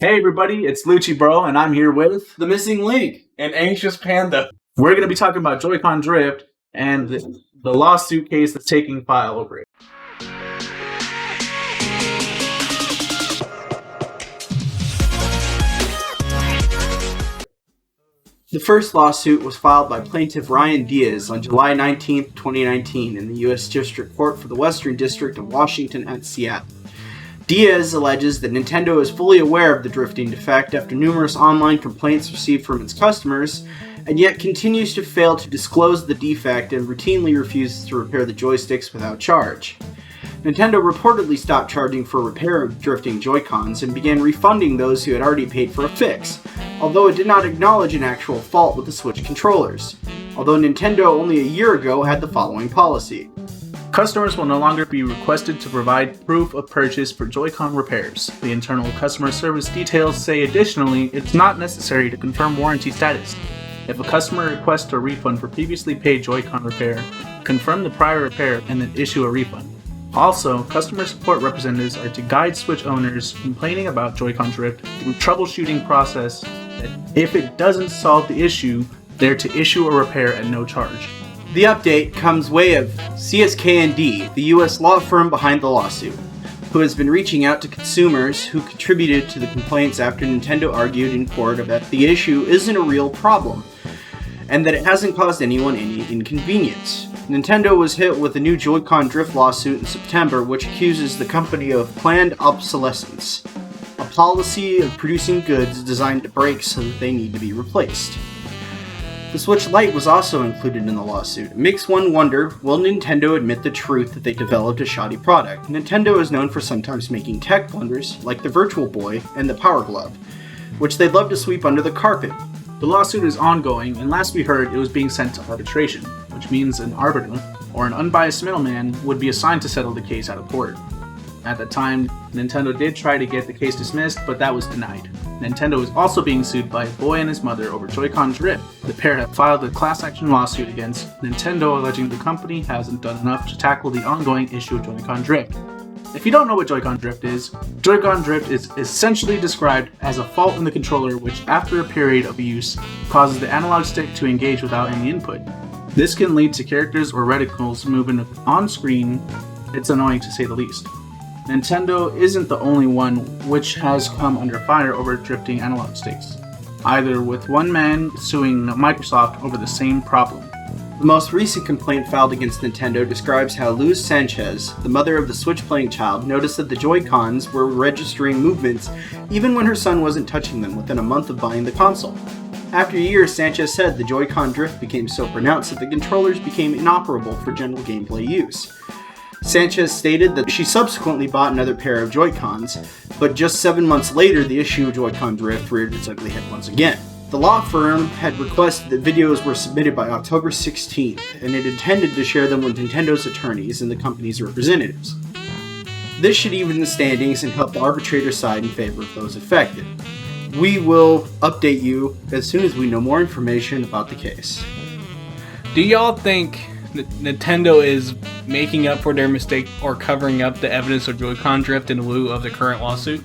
Hey everybody, it's Lucci Bro, and I'm here with The Missing Link and Anxious Panda. We're going to be talking about Joycon Drift and the lawsuit case that's taking file over it. The first lawsuit was filed by plaintiff Ryan Diaz on July 19, 2019 in the U.S. District Court for the Western District of Washington at Seattle. Diaz alleges that Nintendo is fully aware of the drifting defect after numerous online complaints received from its customers, and yet continues to fail to disclose the defect and routinely refuses to repair the joysticks without charge. Nintendo reportedly stopped charging for repair of drifting Joycons and began refunding those who had already paid for a fix, although it did not acknowledge an actual fault with the Switch controllers, although Nintendo only a year ago had the following policy. Customers will no longer be requested to provide proof of purchase for Joycon repairs. The internal customer service details say additionally, it's not necessary to confirm warranty status. If a customer requests a refund for previously paid Joycon repair, confirm the prior repair and then issue a refund. Also, customer support representatives are to guide Switch owners complaining about Joycon Drift through troubleshooting process that if it doesn't solve the issue, they're to issue a repair at no charge. The update comes way of CSK&D, the U.S. law firm behind the lawsuit, who has been reaching out to consumers who contributed to the complaints after Nintendo argued in court that the issue isn't a real problem, and that it hasn't caused anyone any inconvenience. Nintendo was hit with a new Joycon Drift lawsuit in September, which accuses the company of planned obsolescence, a policy of producing goods designed to break so that they need to be replaced. The Switch Lite was also included in the lawsuit. It makes one wonder, will Nintendo admit the truth that they developed a shoddy product? Nintendo is known for sometimes making tech blunders, like the Virtual Boy and the Power Glove, which they'd love to sweep under the carpet. The lawsuit is ongoing, and last we heard it was being sent to arbitration, which means an arbiter, or an unbiased middleman, would be assigned to settle the case out of court. At the time, Nintendo did try to get the case dismissed, but that was denied. Nintendo is also being sued by a boy and his mother over Joycon Drift. The pair have filed a class action lawsuit against Nintendo, alleging the company hasn't done enough to tackle the ongoing issue of Joycon Drift. If you don't know what Joycon Drift is essentially described as a fault in the controller which, after a period of use, causes the analog stick to engage without any input. This can lead to characters or reticles moving on screen. It's annoying to say the least. Nintendo isn't the only one which has come under fire over drifting analog sticks, either with one man suing Microsoft over the same problem. The most recent complaint filed against Nintendo describes how Luz Sanchez, the mother of the Switch-playing child, noticed that the Joy-Cons were registering movements even when her son wasn't touching them within a month of buying the console. After years, Sanchez said the Joy-Con drift became so pronounced that the controllers became inoperable for general gameplay use. Sanchez stated that she subsequently bought another pair of Joy-Cons, but just 7 months later, the issue of Joy-Con drift reared its ugly head once again. The law firm had requested that videos were submitted by October 16th, and it intended to share them with Nintendo's attorneys and the company's representatives. This should even the standings and help the arbitrator side in favor of those affected. We will update you as soon as we know more information about the case. Do y'all think Nintendo is making up for their mistake or covering up the evidence of Joy-Con drift in lieu of the current lawsuit?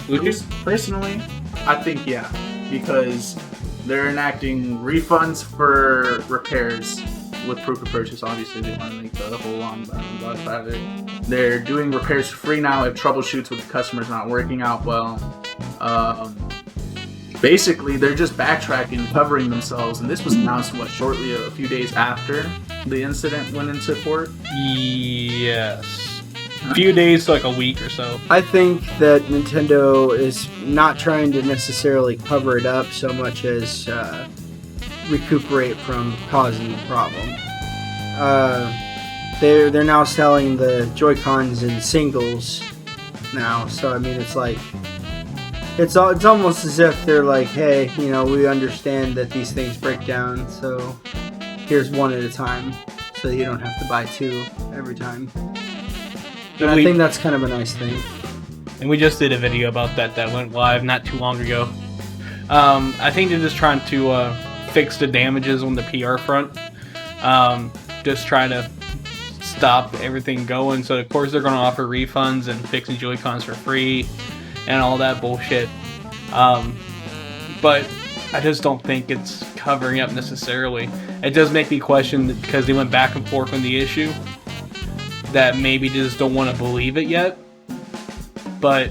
Lucas, personally, I think yeah, because they're enacting refunds for repairs with proof of purchase. Obviously, they want to make the whole long about it. They're doing repairs for free now if troubleshoots with the customers not working out well. Basically, they're just backtracking, covering themselves, and this was announced, shortly a few days after the incident went into court? Yes. A few days to like a week or so. I think that Nintendo is not trying to necessarily cover it up so much as recuperate from causing the problem. They're now selling the Joy-Cons in singles now, so I mean it's like it's almost as if they're like, hey, you know, we understand that these things break down, so here's one at a time, so you don't have to buy two every time. And I think that's kind of a nice thing. And we just did a video about that went live not too long ago. I think they're just trying to fix the damages on the PR front. Just trying to stop everything going. So of course they're going to offer refunds and fixing Joy-Cons for free and all that bullshit. But I just don't think it's covering up necessarily. It does make me question, because they went back and forth on the issue, that maybe they just don't want to believe it yet. But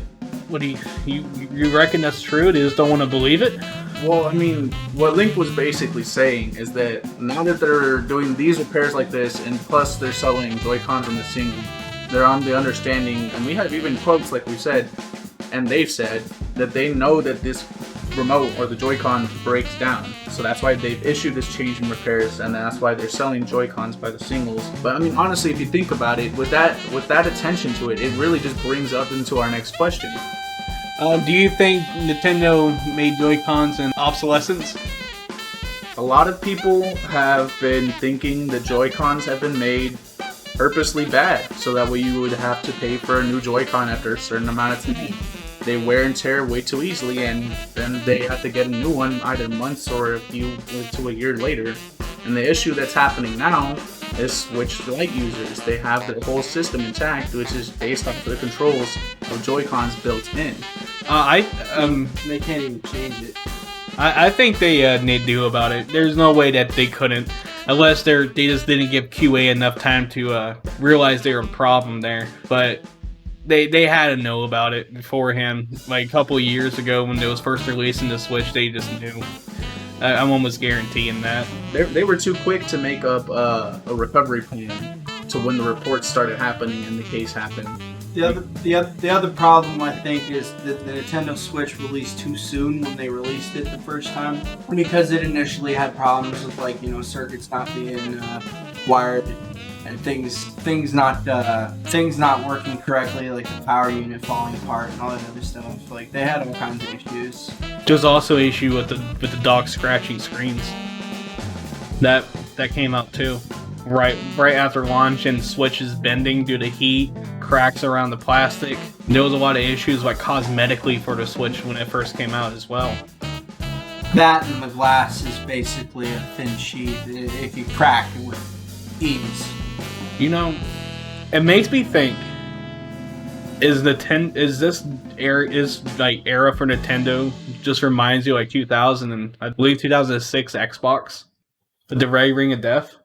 what do you reckon that's true? They just don't want to believe it? Well, I mean, what Link was basically saying is that now that they're doing these repairs like this, and plus they're selling Joy-Cons from the single, they're on the understanding, and we have even quotes like we said, and they've said, that they know that this remote or the Joy-Con breaks down. So that's why they've issued this change in repairs, and that's why they're selling Joy-Cons by the singles. But I mean, honestly, if you think about it, with that attention to it, it really just brings up into our next question. Do you think Nintendo made Joy-Cons in obsolescence? A lot of people have been thinking the Joy-Cons have been made purposely bad, so that way you would have to pay for a new Joy-Con after a certain amount of time. They wear and tear way too easily, and then they have to get a new one either months or a year later. And the issue that's happening now is Switch Lite users. They have the whole system intact, which is based off the controls of Joy-Cons built in. They can't even change it. I think they do about it. There's no way that they couldn't, unless they just didn't give QA enough time to realize they were a problem there. But they had to know about it beforehand. Like a couple of years ago when it was first releasing the Switch, they just knew. I'm almost guaranteeing that. They were too quick to make up a recovery plan to when the reports started happening and the case happened. The other problem, I think, is that the Nintendo Switch released too soon when they released it the first time, because it initially had problems with, like, you know, circuits not being wired and things not working correctly, like the power unit falling apart and all that other stuff. Like, they had all kinds of issues. There's also an issue with the dock scratching screens. That came out too. Right after launch, and Switch is bending due to heat, cracks around the plastic. There was a lot of issues, like cosmetically, for the Switch when it first came out as well. That and the glass is basically a thin sheet. If you crack it with ease. You know, it makes me think: is this era for Nintendo just reminds you like 2000 and I believe 2006 Xbox, the Ray Ring of Death?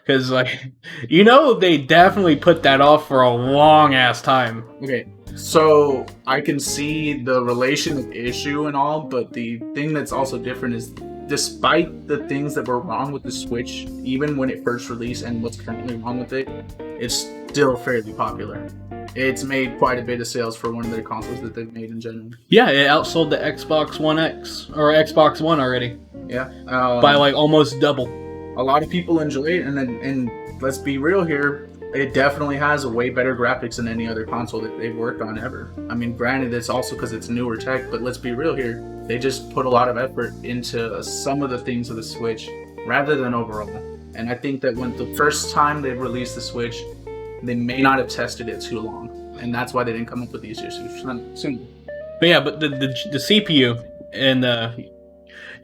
Because, like, you know, they definitely put that off for a long ass time. Okay, so I can see the relation of issue and all, but the thing that's also different is, despite the things that were wrong with the Switch, even when it first released and what's currently wrong with it, it's still fairly popular. It's made quite a bit of sales for one of their consoles that they've made in general. Yeah, it outsold the Xbox One X or Xbox One already. Yeah, by like almost double. A lot of people enjoy it, and let's be real here, it definitely has a way better graphics than any other console that they've worked on ever. I mean, granted, it's also because it's newer tech, but let's be real here, they just put a lot of effort into some of the things of the Switch rather than overall. And I think that when the first time they released the Switch, they may not have tested it too long, and that's why they didn't come up with these issues soon. But yeah, but the CPU and the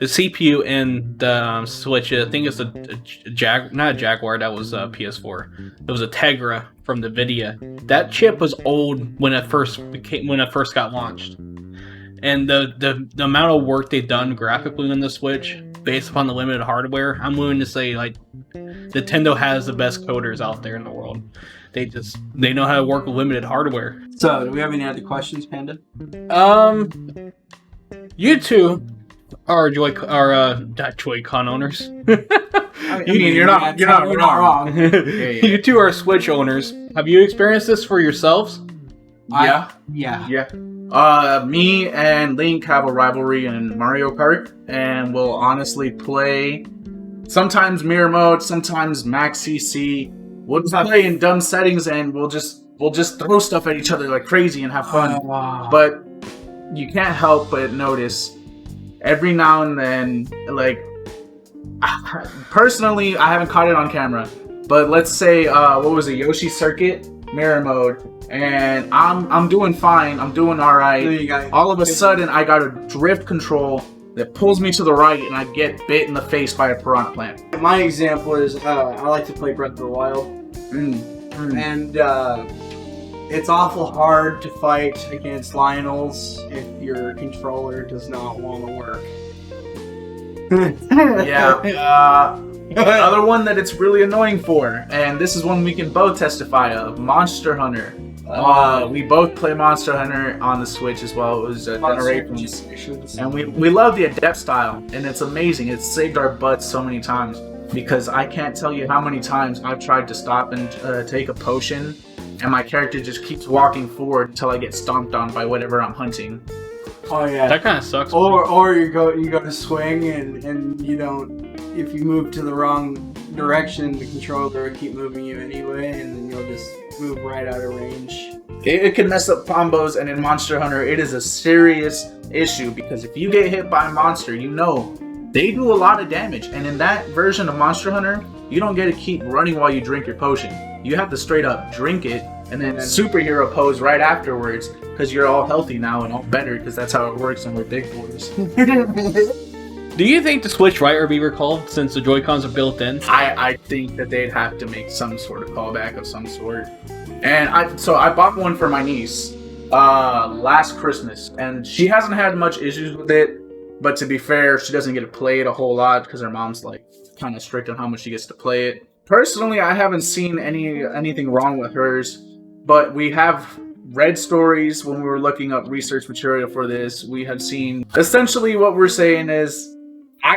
CPU and the Switch, I think it's not a Jaguar, that was a PS4. It was a Tegra from NVIDIA. That chip was old when it first got launched. And the amount of work they've done graphically on the Switch, based upon the limited hardware, I'm willing to say, like, Nintendo has the best coders out there in the world. They know how to work with limited hardware. So, do we have any other questions, Panda? You two are not Joy-Con owners. You're not wrong. Yeah. You two are Switch owners. Have you experienced this for yourselves? Yeah. Me and Link have a rivalry in Mario Kart, and we'll honestly play sometimes mirror mode, sometimes max CC. We'll just play in dumb settings, and we'll just throw stuff at each other like crazy and have fun. Wow. But you can't help but notice every now and then, like, personally, I haven't caught it on camera, but let's say, what was it, Yoshi Circuit, mirror mode, and I'm doing fine, I'm doing alright. All of a sudden, I got a drift control that pulls me to the right, and I get bit in the face by a piranha plant. My example is, I like to play Breath of the Wild, and It's awful hard to fight against Lionels if your controller does not want to work. Yeah. Another one that it's really annoying for, and this is one we can both testify of, Monster Hunter. We both play Monster Hunter on the Switch as well. It was Generations. And we love the Adept style, and it's amazing. It's saved our butts so many times, because I can't tell you how many times I've tried to stop and take a potion, and my character just keeps walking forward until I get stomped on by whatever I'm hunting. Oh yeah, that kind of sucks. Or you go to swing and you don't. If you move to the wrong direction, the controller will keep moving you anyway, and then you'll just move right out of range. It can mess up combos, and in Monster Hunter, it is a serious issue, because if you get hit by a monster, you know they do a lot of damage. And in that version of Monster Hunter, you don't get to keep running while you drink your potion. You have to straight up drink it and then superhero pose right afterwards, because you're all healthy now and all better, because that's how it works and we're big boys. Do you think the Switch Lite will be recalled since the Joy-Cons are built in? I think that they'd have to make some sort of callback of some sort. And I bought one for my niece last Christmas, and she hasn't had much issues with it. But to be fair, she doesn't get to play it a whole lot because her mom's like kind of strict on how much she gets to play it. Personally, I haven't seen anything wrong with hers, but we have read stories when we were looking up research material for this. We have seen essentially what we're saying is,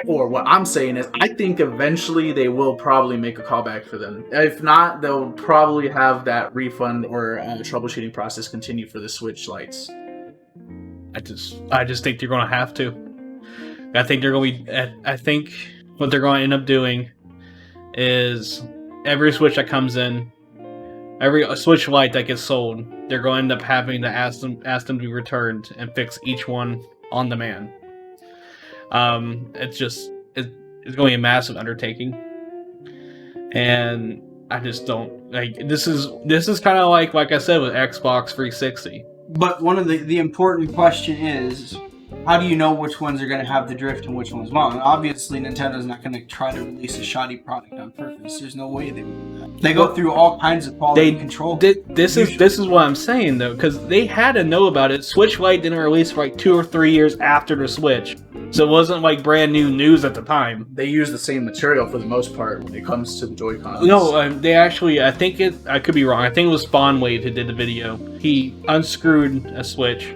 what I'm saying is, I think eventually they will probably make a callback for them. If not, they'll probably have that refund or troubleshooting process continue for the Switch Lites. I just think they're going to have to. I think what they're going to end up doing is every Switch that comes in, every Switch Lite that gets sold, they're going to end up having to ask them to be returned and fix each one on demand. It's going to be a massive undertaking, and I just don't like. This is kind of like I said with Xbox 360. But one of the important question is, how do you know which ones are going to have the drift and which ones won't? And obviously, Nintendo's not going to try to release a shoddy product on purpose. There's no way they would do that. They go through all kinds of quality control. This is what I'm saying, though, because they had to know about it. Switch Lite didn't release for like 2 or 3 years after the Switch, so it wasn't like brand new news at the time. They use the same material for the most part when it comes to the Joy-Cons. No, they actually, I could be wrong. I think it was Spawnwave who did the video. He unscrewed a Switch,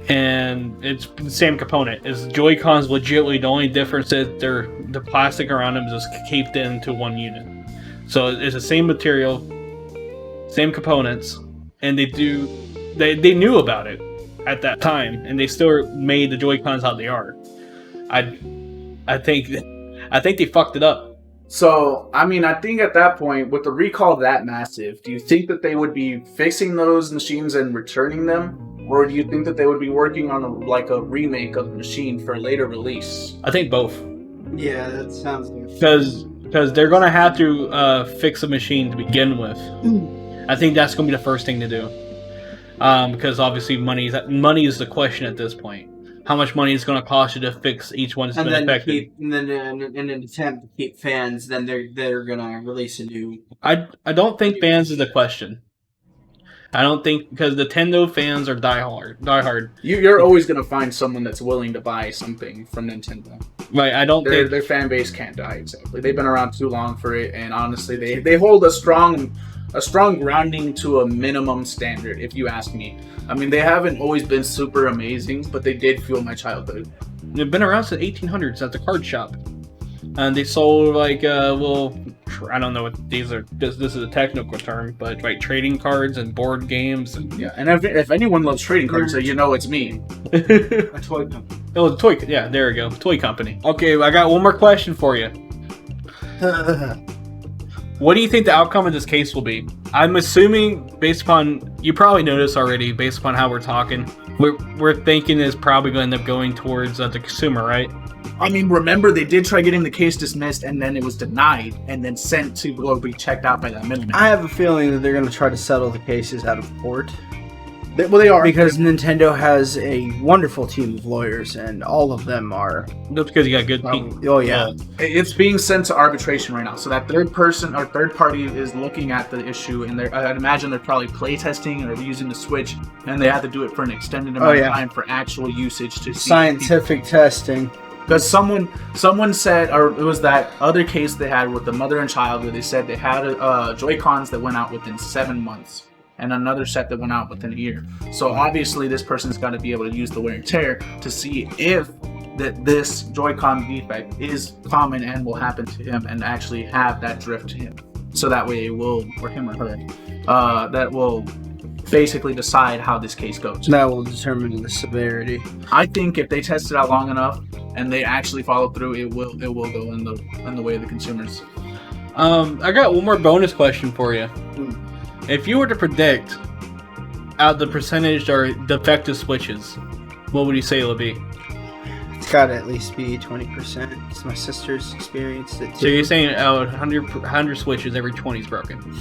and it's the same component. It's Joy-Cons legitimately. The only difference is the plastic around them is just caved into one unit. So it's the same material, same components, and they knew about it at that time, and they still made the Joy-Cons how they are. I think they fucked it up. So, I mean, I think at that point, with the recall that massive, do you think that they would be fixing those machines and returning them? Or do you think that they would be working on a remake of the machine for later release? I think both. Yeah, that sounds like... Because they're going to have to fix a machine to begin with. I think that's going to be the first thing to do. Because obviously money is the question at this point. How much money is going to cost you to fix each one that's been affected? And then in an attempt to keep fans, then they're going to release a new... I don't think fans is the question. I don't think, because the Nintendo fans are diehard. You're always going to find someone that's willing to buy something from Nintendo. Right, I don't think... Their fan base can't die, exactly. They've been around too long for it, and honestly, they hold a strong grounding to a minimum standard, if you ask me. I mean, they haven't always been super amazing, but they did fuel my childhood. They've been around since 1800s at the card shop. And they sold, like, I don't know what these are. This is a technical term, but like trading cards and board games. And yeah, and if anyone loves trading cards, you know it's me. A toy company. Oh, toy. Yeah, there we go. Toy company. Okay, I got one more question for you. What do you think the outcome of this case will be? I'm assuming, based upon, you probably know this already, based upon how we're talking, we're thinking it's probably going to end up going towards the consumer, right? I mean, remember, they did try getting the case dismissed, and then it was denied, and then sent to go be checked out by that middleman. I have a feeling that they're going to try to settle the cases out of court. They are. Because Nintendo has a wonderful team of lawyers, and all of them are. That's because you got good people. Oh yeah. It's being sent to arbitration right now. So that third person or third party is looking at the issue, and I'd imagine they're probably play testing or using the Switch, and they have to do it for an extended amount of time for actual usage to see scientific testing. Because someone said, or it was that other case they had with the mother and child, where they said they had Joy-Cons that went out within 7 months, and another set that went out within a year. So obviously this person's got to be able to use the wear and tear to see if this Joy-Con defect is common and will happen to him, and actually have that drift to him. So that way it will, or him or her, that will basically decide how this case goes. That will determine the severity. I think if they test it out long enough and they actually follow through, it will go in the way of the consumers. I got one more bonus question for you. If you were to predict out the percentage or defective switches, what would you say it would be? It's got to at least be 20%. It's my sister's experienced it too. So you're saying out of 100 switches, every 20 is broken?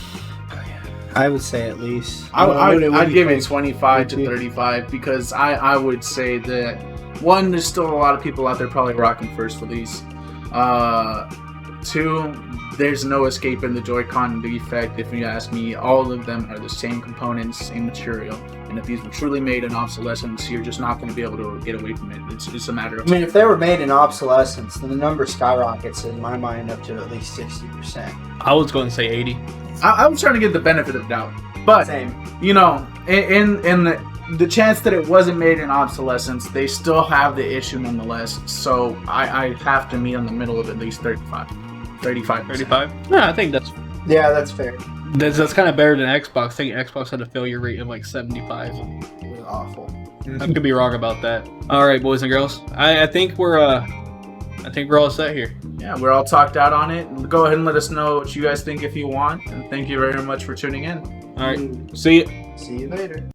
I would say at least. I'd give it 25 to 35 because I would say that, one, there's still a lot of people out there probably rocking first release. Two, there's no escaping the Joy-Con defect. If you ask me, all of them are the same components, same material. And if these were truly made in obsolescence, you're just not going to be able to get away from it. It's just a matter of... I mean, if they were made in obsolescence, then the number skyrockets in my mind up to at least 60%. I was going to say 80. I was trying to get the benefit of doubt. But, you know, in the chance that it wasn't made in obsolescence, they still have the issue nonetheless. So I have to meet on the middle of at least 35. 35? No, I think that's... Yeah, that's fair. That's kind of better than Xbox. I think Xbox had a failure rate of like 75. It was awful. I could be wrong about that. All right, boys and girls. I think we're all set here. Yeah, we're all talked out on it. Go ahead and let us know what you guys think if you want. And thank you very much for tuning in. All right. See you. See you later.